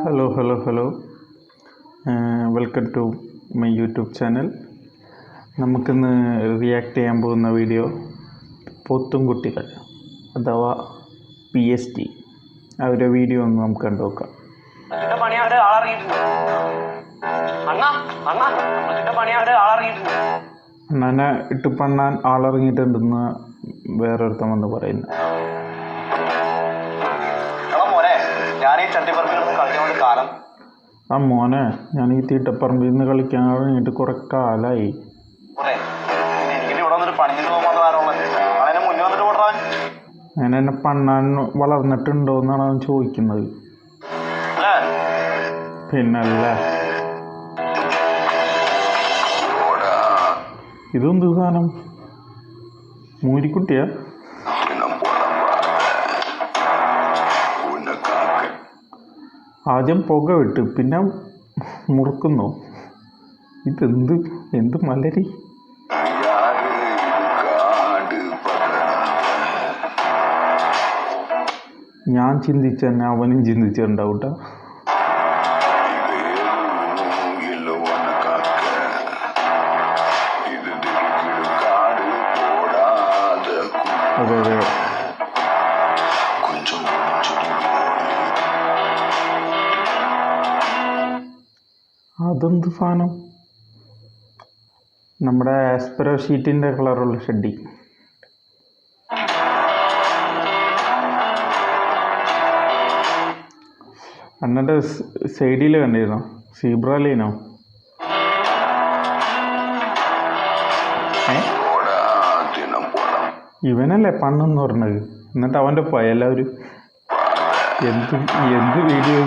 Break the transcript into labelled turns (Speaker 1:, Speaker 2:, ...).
Speaker 1: Hello. Welcome to my YouTube channel. നമുക്കിന്ന് react ചെയ്യാൻ പോകുന്ന വീഡിയോ പോത്തും കുട്ടികൾ അഥവാ PST. അവരുടെ വീഡിയോ ഒന്ന് നമുക്ക് കണ്ടു നോക്കാം. അണ്ണനെ ഇട്ട് പണ്ണാൻ ആളിറങ്ങിയിട്ടുണ്ടെന്ന് വേറൊരുത്തം വന്ന് പറയുന്നു. ആ മോനെ, ഞാൻ ഈ തീട്ടപ്പറമ്പിൽ നിന്ന് കളിക്കാൻ കഴിഞ്ഞിട്ട് കുറെ കാലായി. അങ്ങനെ എന്നെ പണ്ണാൻ വളർന്നിട്ടുണ്ടോ എന്നാണ് അവൻ ചോദിക്കുന്നത്. പിന്നല്ല, ഇതെന്ത് സാധനം? മൂരിക്കുട്ടിയാ? ആദ്യം പുക വിട്ട് പിന്നെ മുറുക്കുന്നു. എന്ത് മലരി? ഞാൻ ചിന്തിച്ച തന്നെ അവനും ചിന്തിച്ചിട്ടുണ്ടാവൂട്ട. അതെ അതെ, അതെന്ത് സാധനം? നമ്മുടെ ആസ്പെറോ ഷീറ്റിൻ്റെ കളറുള്ള ഷെഡി. അണ്ണൻ്റെ സൈഡിൽ കണ്ടിരുന്നോ? സീബ്ര ലൈനോ? ഇവനല്ലേ പണ്ണെന്ന് പറഞ്ഞത്? എന്നിട്ട് അവൻ്റെ പോയ എല്ലാവരും എന്ത് വീഡിയോ